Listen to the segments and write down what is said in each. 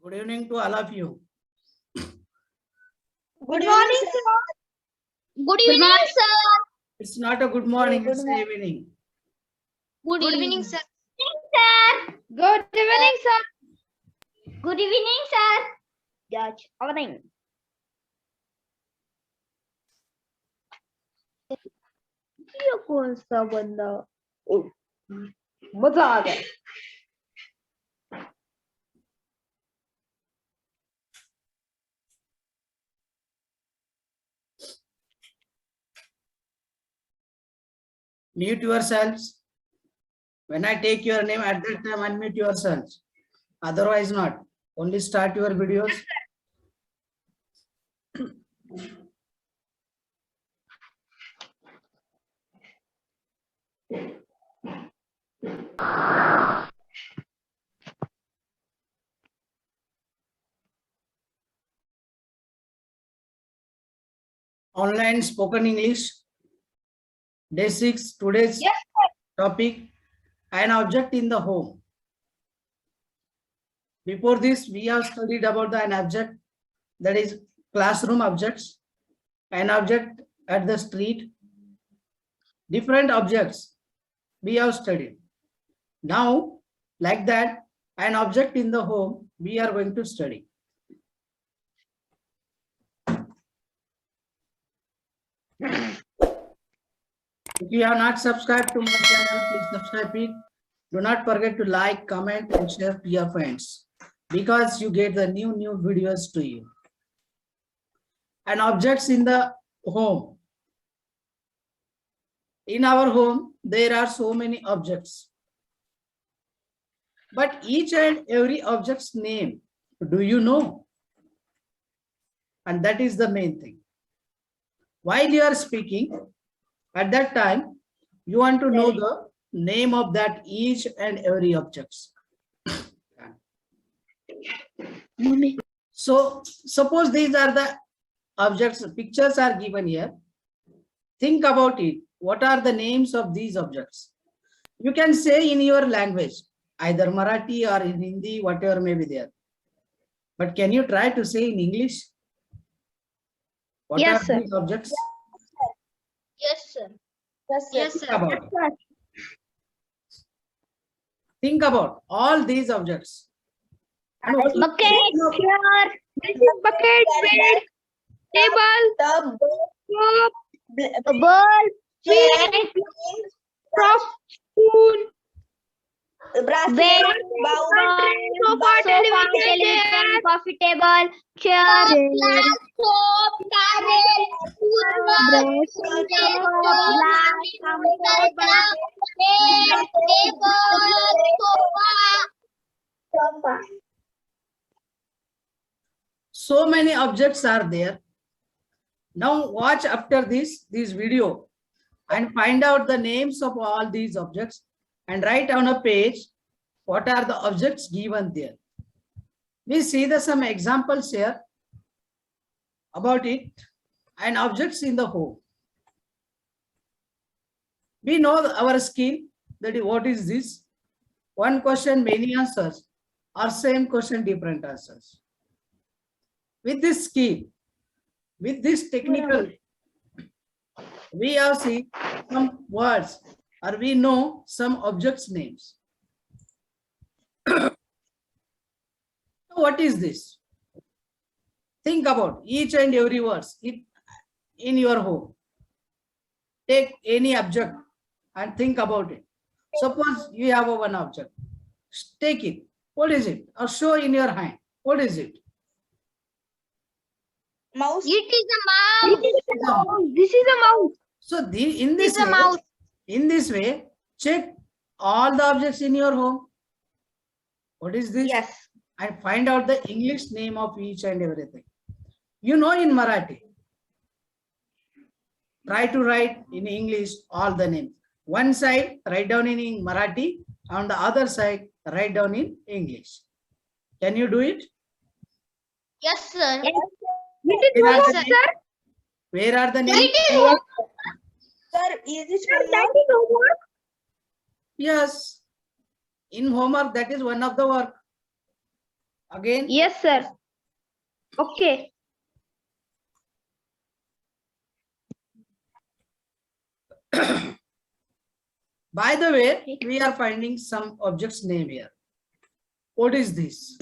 Good evening to all of you. Good morning, sir. Good evening, sir. It's not a good morning, it's an evening. Good evening, sir. Good evening, sir. Good evening, sir. Judge, evening. ये कौन सा बंदा मजा आ गया Mute yourselves. When I take your name at that time, unmute yourselves. Otherwise not. Only start your videos. Online spoken English. Day 6. Today's Yes, topic, an object in the home. Before this, we have studied about an object, that is classroom objects, an object at the street, different objects we have studied. Now, like that, an object in the home we are going to study. If you have not subscribed to my channel, please subscribe it. Do not forget to like, comment, and share to your friends, because you get the new videos to you. And objects in the home. In our home, there are so many objects. But each and every object's name, do you know? And that is the main thing. While you are speaking, at that time, you want to know the name of that each and every objects. So suppose these are the objects, pictures are given here. Think about it. What are the names of these objects? You can say in your language, either Marathi or in Hindi, whatever may be there. But can you try to say in English? What Yes, are sir. these objects? Yes, sir. yes, Yes, sir. About it. Think about all these objects. And what is Bucket, the name of- chair, this is bucket, bed, table, The cup, bulb, plate, prop, spoon, bracelet, sofa, television, coffee table, chair, soap, towel, So many objects are there. Now watch after this video and find out the names of all these objects and write on a page what are the objects given there. We see some examples here about it and objects in the home. We know our skill, that is what is this? One question, many answers, or same question, different answers. With this skill, with this technical, we have seen some words or we know some objects names. What is this? Think about each and every word in your home. Take any object and think about it. Suppose you have one object. Take it. What is it? Or show in your hand. What is it? Mouse. It is a mouse. mouse. This is a mouse. So in This this is a way, mouse. check all the objects in your home. What is this? Yes. And find out the English name of each and everything. You know in Marathi. Try to write in English all the names. One side write down in Marathi, on the other side write down in English. Can you do it? Yes, sir. Yes, It is Where are homework, the names? sir. Where are the names? It is homework. sir. Is it Sir, that is homework. Yes. In homework, that is one of the work. Again, Yes, sir. Okay. by the way, we are finding some objects name here. What is this?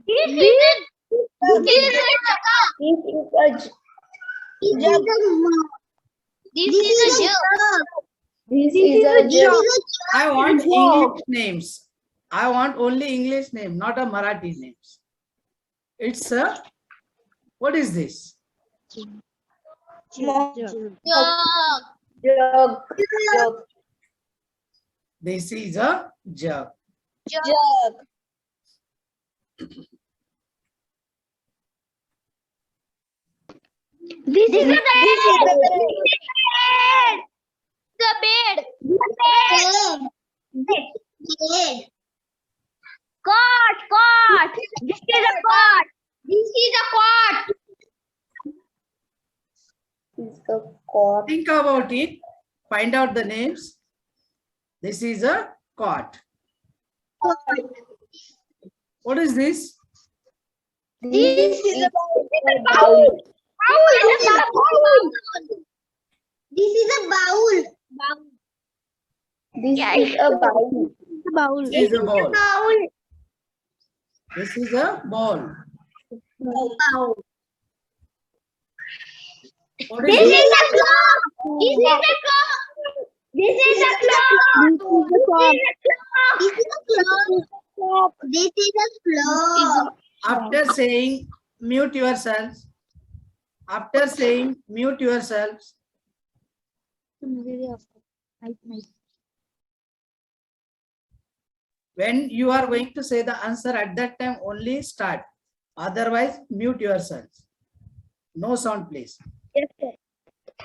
This is a This is a jug. This is a jug. This is a jug. I want Jug. English names. I want only English name, not a Marathi names. It's a, what is this? Jug. Jug. This is a jug. Jug. This is a bed. The bed. Cot. This is a cot. This is a cot. Think about it. Find out the names. This is a cot. What is this? This is a bowl. bowl. This is a bowl. This is a bowl. Bowl. This is a ball. This is a ball. Bowl. What This is is this? a clock. This is a clock. This is a clock. This is a clock. This is a clock. After saying mute yourselves, when you are going to say the answer, at that time only start. Otherwise, mute yourselves. No sound, please. Yes, sir.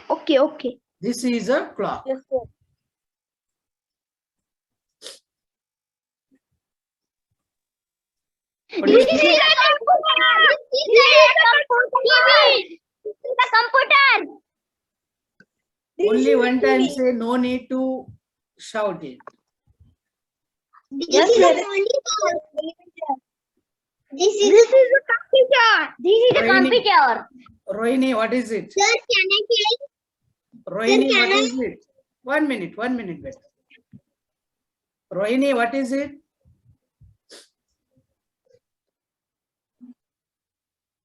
Okay. This is a clock. Yes, sir. What This is is this? a computer. This is a computer. Only one time say, no need to shout it. This is a monitor. This is a computer. This is a Rohini. computer. Rohini, what is it? Sir, can I tell? Rohini, can what I- is it? 1 minute, wait. Rohini, what is it?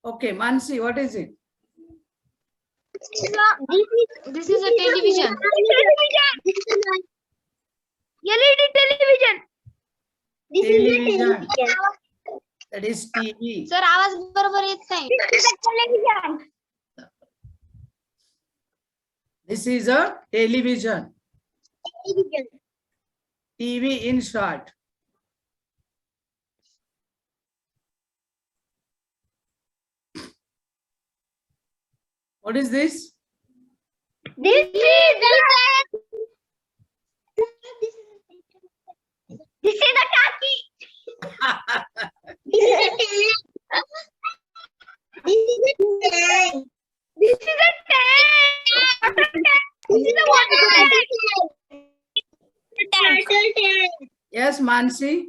Okay, Mansi, what is it? This is a television. LED television. This is a Television. television. That is TV. Sir आवाज बरोबर येत नाही. This is a television. This is a television. Television. TV in short. What is this? This is a turkey. This is a tank. This is a tank. This is a tank. This is a water tank. Turtle tank. Yes, Mansi,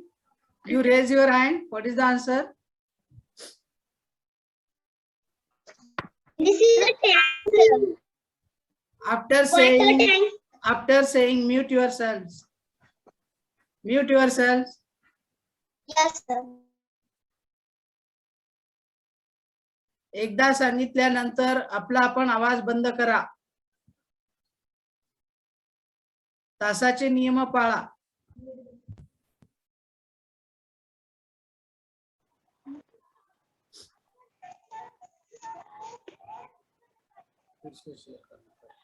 you raise your hand. What is the answer? This is a tank. After Water tank. saying mute yourselves. Mute yourselves. Yes, sir. एकदा सांगितल्यानंतर आपला आपण आवाज बंद करा. तासाचे नियम पाळा. फिर से शेयर करना पड़ेगा।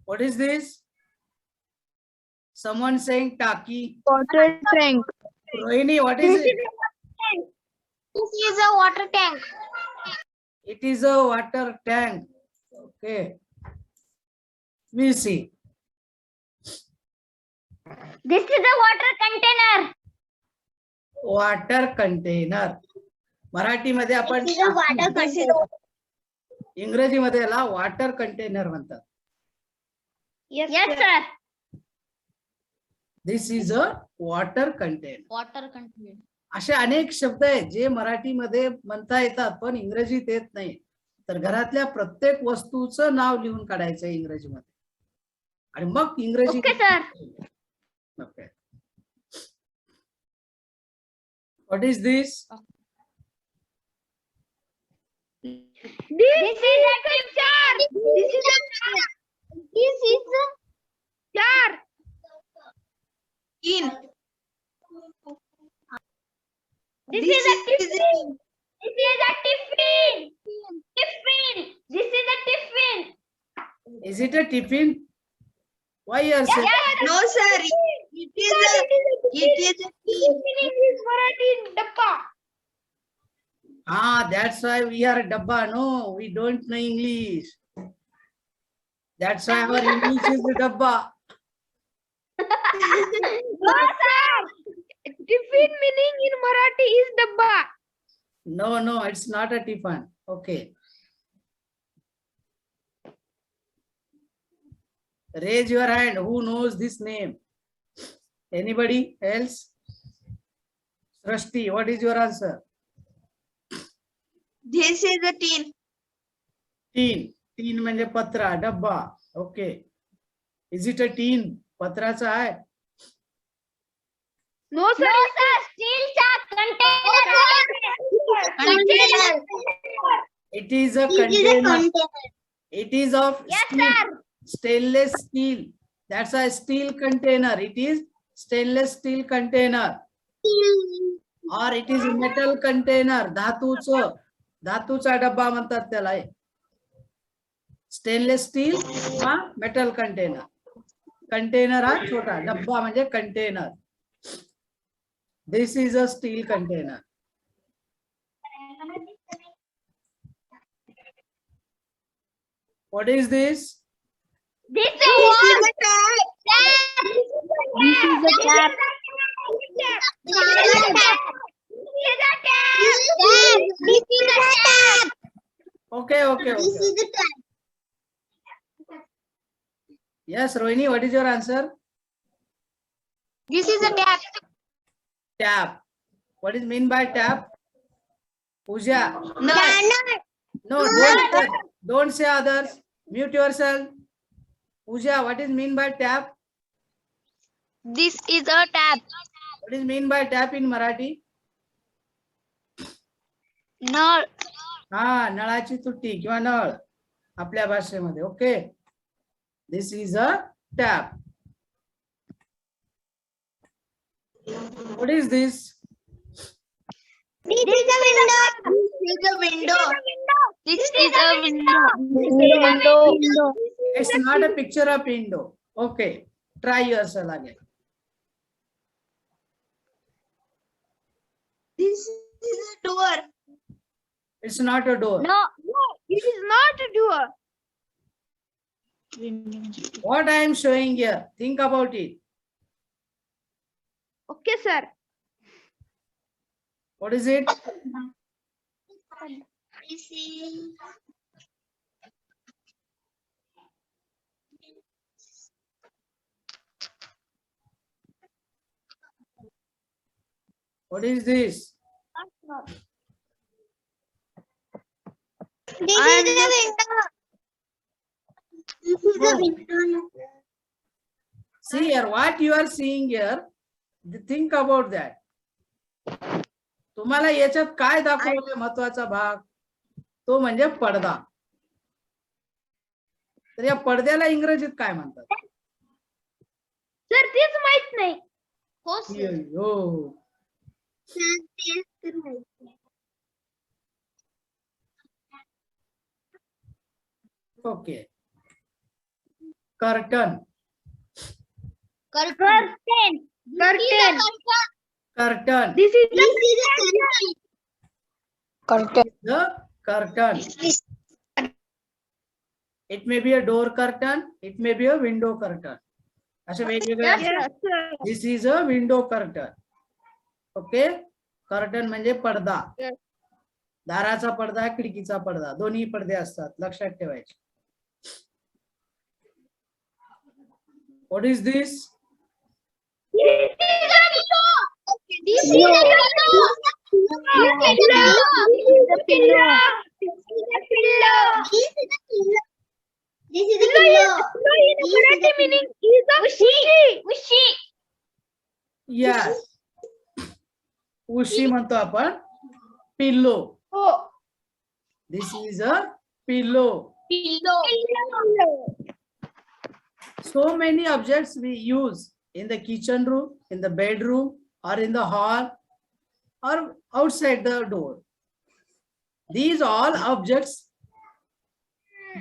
What is this? Someone saying Taki. Water tank. Rohini, what is it? This is a water tank. It is a water tank. Okay. We see. This is a water container. Water container. मराठीमध्ये आपण This is a water container. इंग्रजीमध्ये याला water container म्हणतात. Yes, sir. This is a water container. Water container. असे अनेक शब्द आहेत जे मराठीमध्ये म्हणता येतात पण इंग्रजीत येत नाही. तर घरातल्या प्रत्येक वस्तूचं नाव लिहून काढायचं इंग्रजीमध्ये आणि मग इंग्रजी. Okay, sir. Okay. What is this? This is a picture. This is a jar. In. This is a tiffin. This is a tiffin. Tiffin. This is a tiffin. Is it a tiffin? Why you are saying? Yes. No, sir. It is a. It is a. Tiffin in English, Marathi, dabba. Ah, that's why we are dabba. No, we don't know English. That's why our English is dabba. No, sir. Tiffin meaning in Marathi is dabba. No, no, it's not a tiffin. Okay. Raise your hand. Who knows this name? Anybody else? Srishti, what is your answer? This is a tin. Tin. Tin म्हणजे पत्रा, डब्बा. Okay. Is it a tin? पत्राचा आहे? No, sir. No, sir. Steel चा container. Container. It is a It is a container. container. It is of Yes, steel. sir. Stainless steel. That's a steel container. It is stainless steel container. Or it is metal container. धातूचा डब्बा म्हणतात त्याला. Stainless steel हा metal container. Container हा छोटा, डब्बा म्हणजे container. This is a steel container. What is this? This is This what? is a tap. This is a tap. This is a tap. Okay, okay, This okay. is a tap. Yes, Rohini, what is your answer? This is a tap. Tap. What is mean by tap? Pooja. No. No, don't say others. Mute yourself. Pooja, what is mean by tap? This is a tap. What is mean by tap in Marathi? No. हा, नळाची तुटी किंवा नळ आपल्या भाषेमध्ये. Okay. This is a tap. What is this? This is a window. This is a window. This is a window. It's not a picture of window. Okay. Try yourself again. This is a door. It's not a door. No, it is not a door. What I am showing here, think about it. Okay, sir. What is it? This is. What is this? This is a window. This is a window. See here, what you are seeing here, think about that. तुम्हाला याच्यात काय दाखवलंय महत्वाचा भाग, तो म्हणजे पडदा. तर या पडद्याला इंग्रजीत काय म्हणतात? सर तेच माहित नाही. हो सर. अय्यो. सर तेच तर माहिती आहे. Okay. Curtain. Curtain. Curtain. Curtain. This is This the is a curtain. The curtain. It may be a door curtain, it may be a window curtain. असे वेगवेगळे Yes, असतात. sir. This is a window curtain. Okay. Curtain म्हणजे पडदा. Yes. दाराचा पडदा, खिडकीचा पडदा, दोन्ही पडदे असतात, लक्षात ठेवायचे. What is this? This is a pillow. This is a pillow. This is a pillow. This is a pillow. This is a pillow. This is a Pillow pillow. in Marathi meaning is a ushi. Ushi. Yes. उशी म्हणतो आपण pillow. Oh. This is a pillow. Pillow. So many objects we use in the kitchen room, in the bedroom, or in the hall, or outside the door. These all objects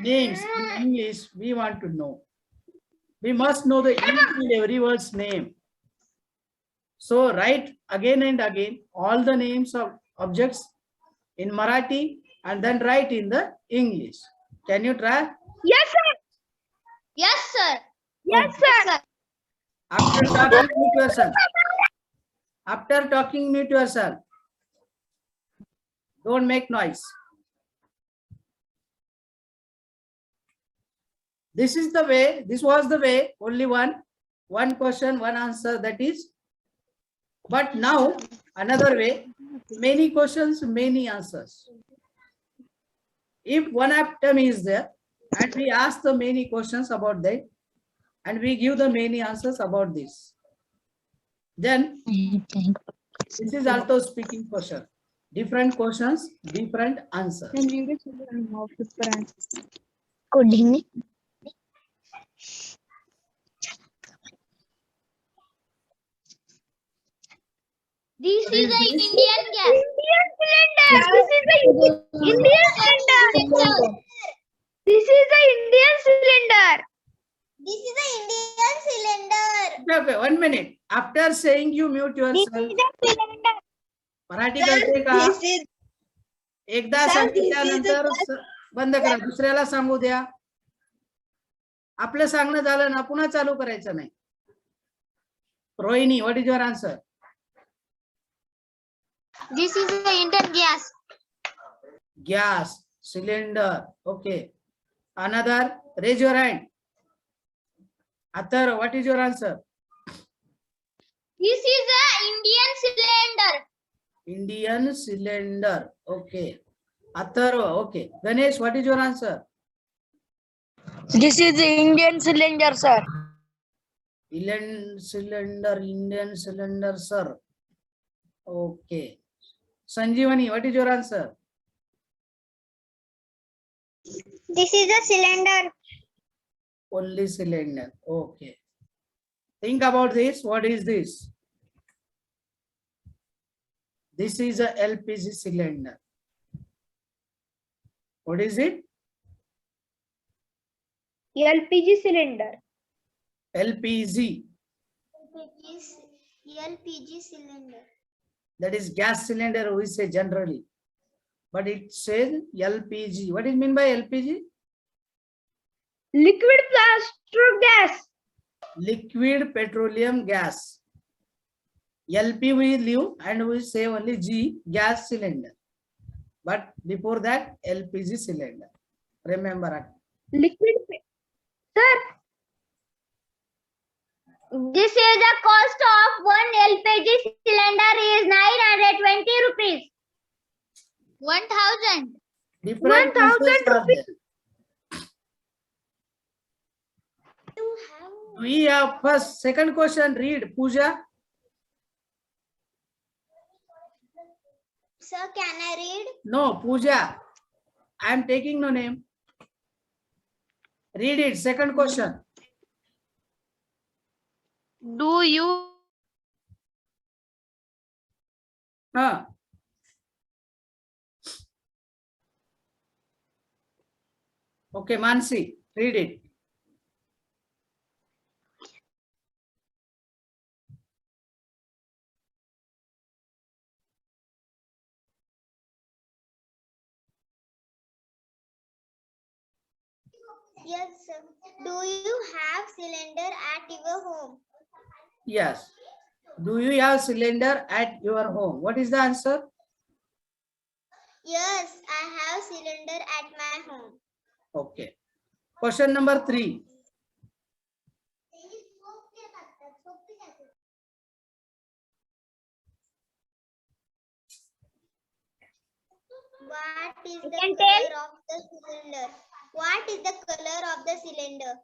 names in English we want to know. We must know the each and every word's name. So write again and again all the names of objects in Marathi and then write in the English. Can you try? Yes, sir. Yes, sir. Yes, sir. After talking, mute yourself. After talking, mute yourself. Don't make noise. This is the way, this was the way, only one question, one answer, that is. But now, another way, many questions, many answers. If one item is there, and we ask the many questions about that, and we give the many answers about this, then this is also speaking question. Different questions, different answers. This What is is a this? Indian gas. Indian cylinder. This is a Indian cylinder. This is a Indian cylinder. This is a Indian cylinder. Okay, 1 minute. After saying you mute This yourself. is a cylinder. Marathi कळते का? This is एकदा Sir, सांगितल्यानंतर this is बंद करा, दुसऱ्याला सांगू द्या. आपलं सांगणं झालं ना, पुन्हा चालू करायचं नाही. Rohini, what is your answer? This is the Indian gas. Gas, cylinder. Okay. Another, raise your hand. Athar, what is your answer? This is a Indian cylinder. Indian cylinder. Okay. Athar, okay. Ganesh, what is your answer? This is the Indian cylinder, sir. Indian cylinder, sir. Okay. Sanjeevani, what is your answer? This is a cylinder. Only cylinder. Okay. Think about this. What is this? This is a LPG cylinder. What is it? LPG cylinder. LPG. LPG cylinder. That is gas cylinder, we say generally. But it says LPG. What is mean by LPG? Liquid petrol gas. Liquid petroleum gas. LP we leave and we say only G, gas cylinder. But before that, LPG cylinder. Remember that. Liquid. Sir. This is the cost of one LPG cylinder is 920 rupees. 1000. Different 1000 answers are rupees. there. We have first, second question. Read, Pooja. Sir, can I read? No, Pooja. I am taking no name. Read it. Second question. Do you Huh. Okay, Mansi, read it. Yes, sir. Do you have cylinder at your home? Yes. Do you have cylinder at your home? What is the answer? Yes, I have cylinder at my home. Okay. Question number 3. What is You the can color of the cylinder? What is the color of the cylinder?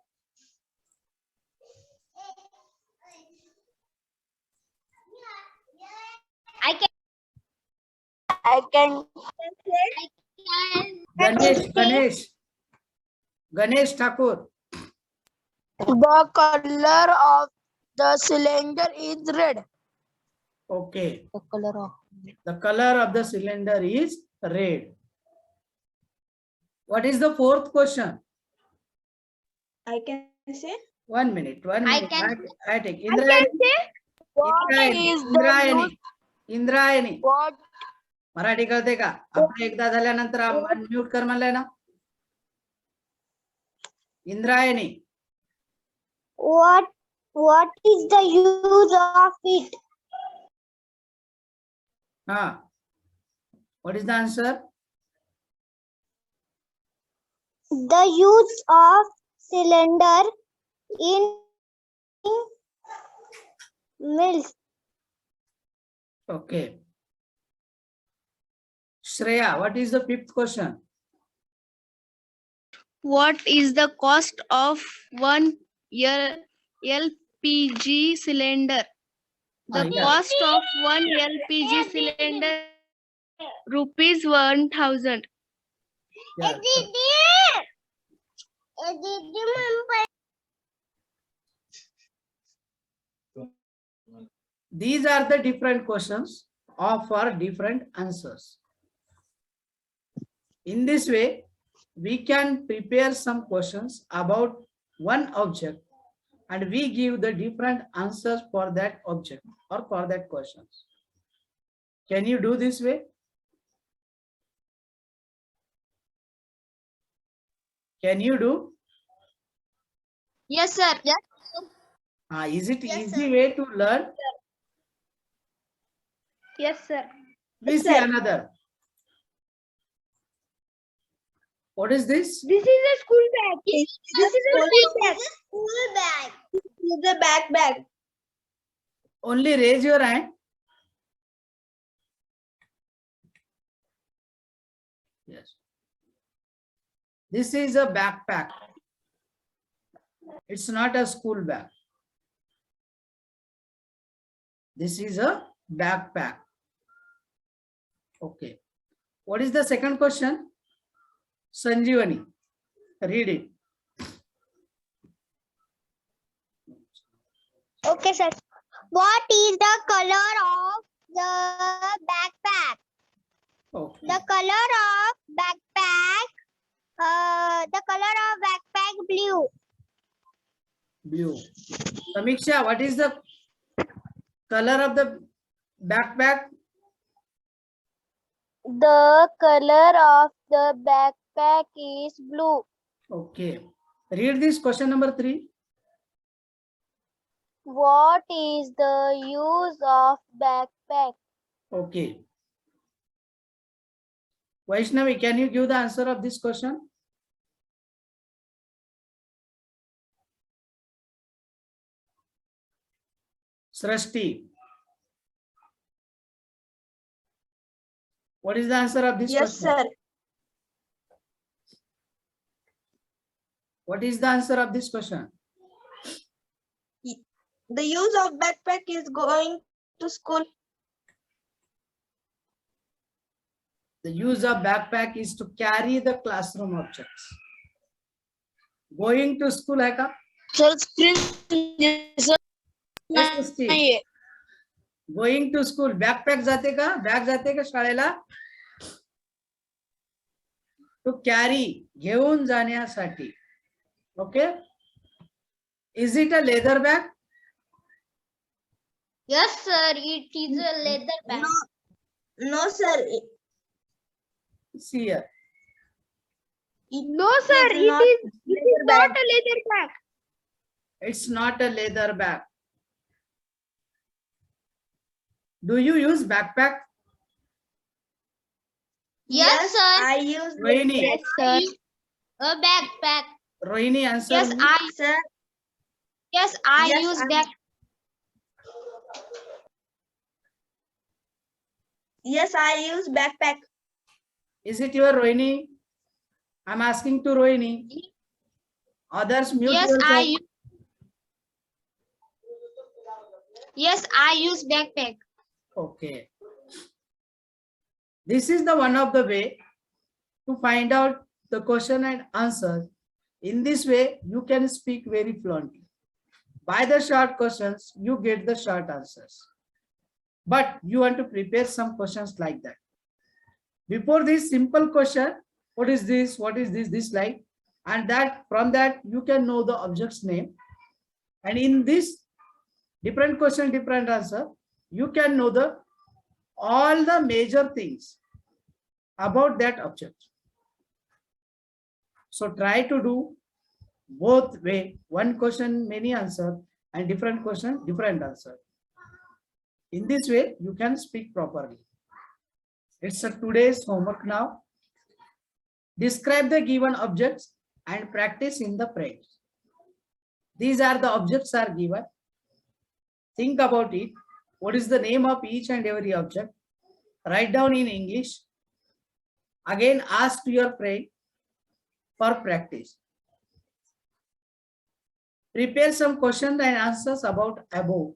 I can. Ganesh Thakur. the color of the cylinder is red? Okay. The color of The color of the cylinder is red. What is the fourth question? I can say. 1 minute. 1 minute. can- I take I can Indrayani. say. what is the Indrayani. use Indrayani what Marathi कळते का? आपण एकदा झाल्यानंतर unmute कर म्हणलंय ना. Indrayani. What is the use of it? हा. What is the answer? The use of cylinder in mills. Okay. Shreya, what is the fifth question? What is the cost of one LPG cylinder? The yes. cost of one LPG cylinder rupees 1000. Yes. These are the different questions for different answers. In this way, we can prepare some questions about one object and we give the different answers for that object or for that questions. Can you do this way? Can you do? Yes, sir. Yes. Is it Yes, easy sir. way to learn? Yes, sir. We see another. What is this? This is a school bag. This is a school bag. School bag. This is a backpack. Only raise your hand. Yes. This is a backpack. It's not a school bag. This is a backpack. Okay. What is the second question? Sanjeevani, read it. Okay, sir. What is the color of the backpack? Okay. The color of backpack. The color of backpack blue. Blue. Samiksha, what is the color of the backpack? The color of the backpack is blue. Okay. Read this question number 3. What is the use of backpack? Okay. Vaishnavi, can you give the answer of this question? Srishti. What is the answer of this Yes, question? sir. What is the answer of this question? The use of backpack is going to school. The use of backpack is to carry the classroom objects. Going to school है का? Sir screen Yes, Steve. नाहीये. Going to school. Backpack जाते का? Bag जाते का शाळेला? To carry, घेऊन जाण्यासाठी. Okay? Is it a leather bag? Yes, sir. It is a leather bag. No, sir. See here. No, sir. is not It is leather not a leather bag. It's not a leather bag. Do you use backpack? Yes, sir. I use Rohini. Yes, sir. A backpack. Rohini, answer Yes, me. sir. Yes, I Yes, use I- back. Yes, I use backpack. Is it your Rohini? I'm asking to Rohini. Others mute Yes, yourself. I use. Yes, I use backpack. Okay. This is the one of the way to find out the question and answer. In this way, you can speak very fluently. By the short questions, you get the short answers. But you want to prepare some questions like that. Before this simple question, what is this? What is this? This like, and that from that you can know the object's name. And in this different question, different answer, you can know the all the major things about that object. So try to do both way, one question, many answer, and different question, different answer. In this way, you can speak properly. It's a today's homework now. Describe the given objects and practice in the frames. These are the objects are given. Think about it. What is the name of each and every object? Write down in English. Again, ask to your friend for practice. Prepare some questions and answers about above.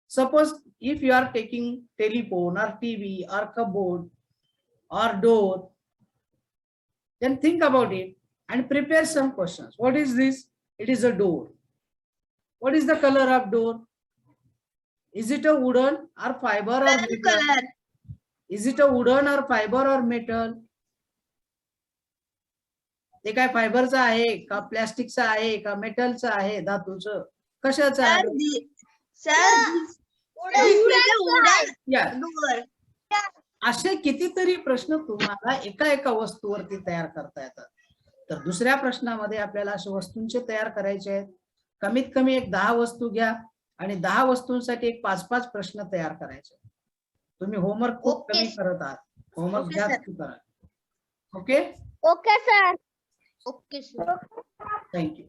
Suppose if you are taking telephone or TV or cupboard or door, then think about it and prepare some questions. What is this? It is a door. What is the color of door? Is it a wooden or fiber or Red metal? color. Is it a wooden or fiber or metal? ते काय फायबरचा आहे का प्लास्टिकचा आहे का मेटलचा आहे धातूचं कशाचं Sir, आहे? this is a wooden या door. असे कितीतरी प्रश्न तुम्हाला एका एका वस्तूवरती तयार करता येतात. तर दुसऱ्या प्रश्नामध्ये आपल्याला अशा वस्तूंचे तयार करायचे आहेत. कमीत कमी एक 10 वस्तू घ्या आणि 10 वस्तूंसाठी एक 5-5 प्रश्न तयार करायचे. तुम्ही होमवर्क खूप Okay. कमी करत आहात. Homework Okay, sir. जास्त करा. Okay, Okay, sir. Okay, sir. Thank you.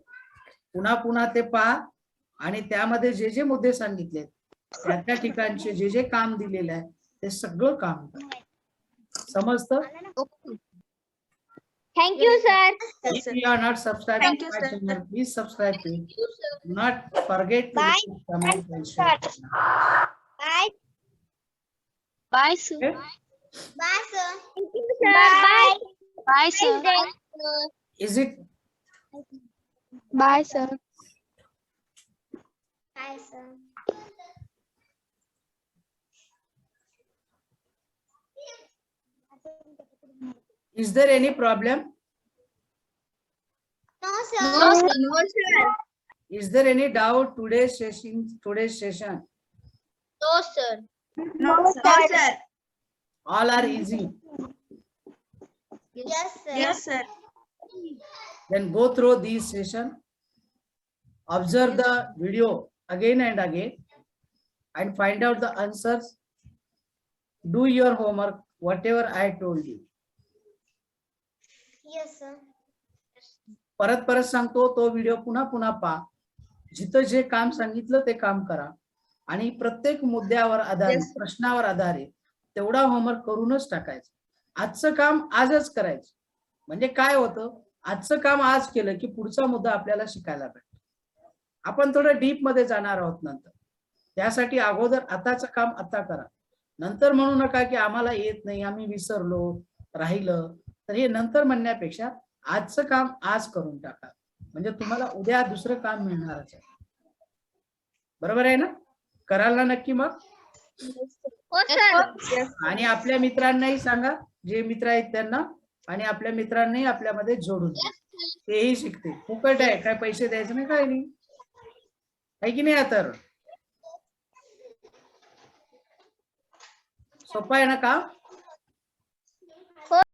पुन्हा पुन्हा ते पहा आणि त्यामध्ये जे जे मुद्दे सांगितले त्या ठिकाणचे जे जे काम दिलेले आहे ते सगळं काम करा. समजतं? Okay. Thank you, sir. Yes, If sir. you are not subscribed Thank to you, my sir. channel, please subscribe to it. Thank you, sir. Do not forget to Bye. like, comment and share. Bye. Bye, sir. Okay? Bye, sir. Thank you, sir. Bye. Bye, sir. Nice day, sir. Is it Bye, sir. Bye, sir. is there any problem? No, sir. No, sir. No, sir. Is there any doubt today's session? No, sir. No, sir. All are easy. Yes, sir. Yes, sir. Then go through this session. Observe the video again and again and find out the answers. Do your homework, whatever I told you. Yes, sir. परत परत सांगतो तो video पुन्हा पुन्हा पहा. जिथं जे काम सांगितलं ते काम करा आणि प्रत्येक मुद्द्यावर आधारित Yes, sir. प्रश्नावर आधारित तेवढा होमवर्क करूनच टाकायचं. आजचं काम आजच करायचं. म्हणजे काय होतं, आजचं काम आज केलं की पुढचा मुद्दा आपल्याला शिकायला भेटतो. आपण थोडं डीप मध्ये जाणार आहोत नंतर. त्यासाठी अगोदर आताचं काम आता करा. नंतर म्हणू नका की आम्हाला येत नाही, आम्ही विसरलो, राहिलं. तर हे नंतर म्हणण्यापेक्षा आजचं काम आज करून टाका, म्हणजे तुम्हाला उद्या दुसरं काम मिळणारच आहे. बरोबर आहे ना? कराल ना नक्की मग? हो सर. आणि आपल्या मित्रांनाही सांगा, जे मित्र आहेत त्यांना, आणि आपल्या मित्रांनाही आपल्यामध्ये जोडून द्या. तेही शिकते. फुकट आहे, काय पैसे द्यायचे नाही, काय नाही, आहे की नाही? तर सोपं आहे ना काम?